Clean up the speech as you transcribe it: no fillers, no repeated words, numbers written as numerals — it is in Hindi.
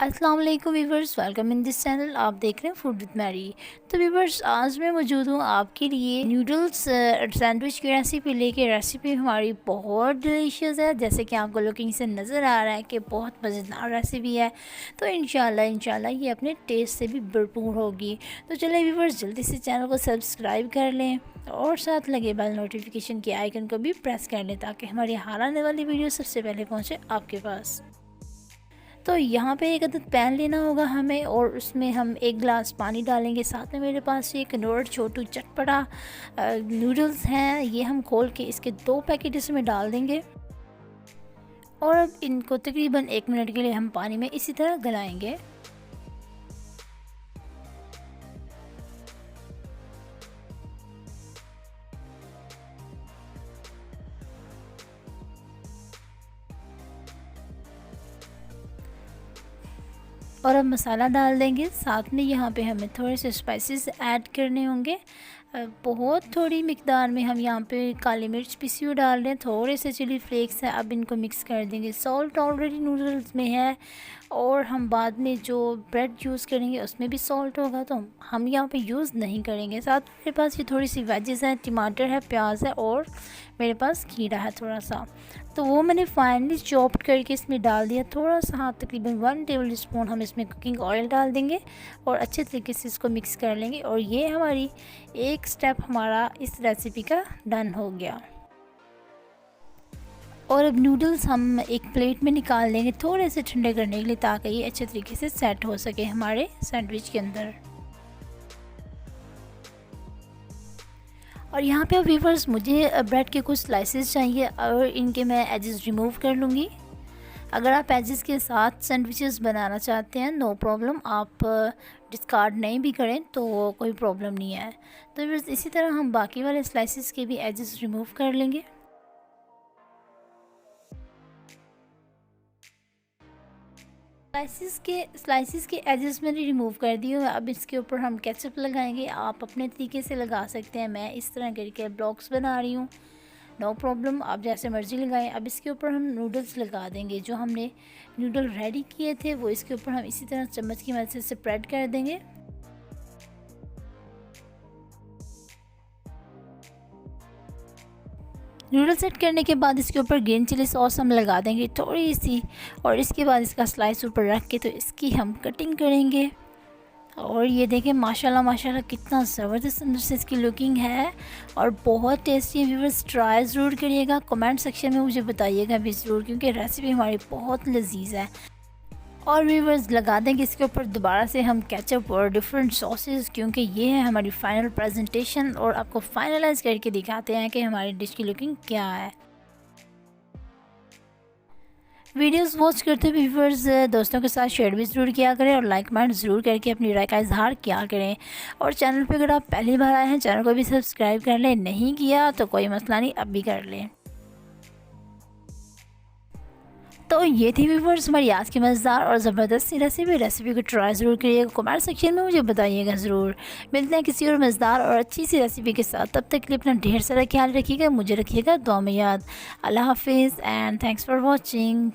अस्सलाम वालेकुम viewers, welcome in this channel. आप देख रहे हैं फूड विद मैरी। तो व्यूवर्स, आज मैं मौजूद हूँ आपके लिए नूडल्स सैंडविच की रेसिपी हमारी बहुत डिलीशियस है। जैसे कि आपको लुकिंग से नज़र आ रहा है कि बहुत मज़ेदार रेसिपी है। तो इंशाल्लाह ये अपने टेस्ट से भी भरपूर होगी। तो चलिए व्यूवर्स, जल्दी से चैनल को सब्सक्राइब कर लें और साथ लगे बेल नोटिफिकेशन के आइकन को भी प्रेस कर लें ताकि हमारी हाल आने वाली वीडियो सबसे पहले पहुँचे आपके पास। तो यहाँ पे एक अदद पैन लेना होगा हमें और उसमें हम 1 गिलास पानी डालेंगे। साथ में मेरे पास एक नोट छोटू चटपटा नूडल्स हैं, ये हम खोल के इसके 2 पैकेट इसमें डाल देंगे और अब इनको तकरीबन 1 मिनट के लिए हम पानी में इसी तरह गलाएंगे। और अब मसाला डाल देंगे। साथ में यहाँ पे हमें थोड़े से स्पाइसेस ऐड करने होंगे। बहुत थोड़ी मिकदार में हम यहाँ पे काली मिर्च पिसी हुई डाल रहे हैं, थोड़े से चिली फ्लेक्स है। अब इनको मिक्स कर देंगे। सॉल्ट ऑलरेडी नूडल्स में है और हम बाद में जो ब्रेड यूज़ करेंगे उसमें भी सॉल्ट होगा, तो हम यहाँ पे यूज़ नहीं करेंगे। साथ में मेरे पास ये थोड़ी सी वेजेस हैं, टमाटर है, प्याज है और मेरे पास खीरा है थोड़ा सा, तो वो मैंने फाइनली चॉप्ड करके इसमें डाल दिया। थोड़ा सा तकरीबन 1 टेबल स्पून हम इसमें कुकिंग ऑयल डाल देंगे और अच्छे तरीके से इसको मिक्स कर लेंगे। और ये हमारी एक स्टेप हमारा इस रेसिपी का डन हो गया। और अब नूडल्स हम एक प्लेट में निकाल लेंगे थोड़े से ठंडे करने के लिए, ताकि ये अच्छे तरीके से सेट हो सके हमारे सैंडविच के अंदर। और यहाँ पे व्यूअर्स, मुझे ब्रेड के कुछ स्लाइसेस चाहिए और इनके मैं एजेस रिमूव कर लूँगी। अगर आप एजेस के साथ सैंडविचेस बनाना चाहते हैं, नो प्रॉब्लम, आप डिस्कार्ड नहीं भी करें तो कोई प्रॉब्लम नहीं है। तो व्यूअर्स, इसी तरह हम बाकी वाले स्लाइसेस के भी एजेस रिमूव कर लेंगे। स्लाइसिस के एजेस मैंने रिमूव कर दिए हुए। अब इसके ऊपर हम केचप लगाएंगे। आप अपने तरीके से लगा सकते हैं, मैं इस तरह करके ब्लॉक्स बना रही हूँ, नो प्रॉब्लम, आप जैसे मर्ज़ी लगाएं। अब इसके ऊपर हम नूडल्स लगा देंगे। जो हमने नूडल रेडी किए थे वो इसके ऊपर हम इसी तरह चम्मच की मदद से स्प्रेड कर देंगे। नूडल सेट करने के बाद इसके ऊपर ग्रीन चिली सॉस हम लगा देंगे थोड़ी सी, और इसके बाद इसका स्लाइस ऊपर रख के तो इसकी हम कटिंग करेंगे। और ये देखें, माशाल्लाह कितना ज़बरदस्त अंदर से इसकी लुकिंग है और बहुत टेस्टी है। व्यूअर्स, ट्राई ज़रूर करिएगा, कमेंट सेक्शन में मुझे बताइएगा भी ज़रूर, क्योंकि रेसिपी हमारी बहुत लजीज है। और व्यूअर्स, लगा देंगे इसके ऊपर दोबारा से हम केचप और डिफरेंट सॉसेस, क्योंकि ये है हमारी फाइनल प्रेजेंटेशन और आपको फाइनलाइज करके दिखाते हैं कि हमारी डिश की लुकिंग क्या है। वीडियोस वॉच करते हुए व्यूअर्स दोस्तों के साथ शेयर भी ज़रूर किया करें और लाइक कमेंट ज़रूर करके अपनी राय का इजहार किया करें। और चैनल पे अगर आप पहली बार आए हैं, चैनल को भी सब्सक्राइब कर लें, नहीं किया तो कोई मसला नहीं, अब भी कर लें। तो ये थी व्यूअर्स हमारी आज की मज़ेदार और ज़बरदस्त सी रेसिपी को ट्राई ज़रूर करिएगा, कमेंट सेक्शन में मुझे बताइएगा ज़रूर। मिलते हैं किसी और मज़ेदार और अच्छी सी रेसिपी के साथ, तब तक के लिए अपना ढेर सारा ख्याल रखिएगा, मुझे रखिएगा दुआ में याद। अल्लाह हाफिज़ एंड थैंक्स फॉर वॉचिंग।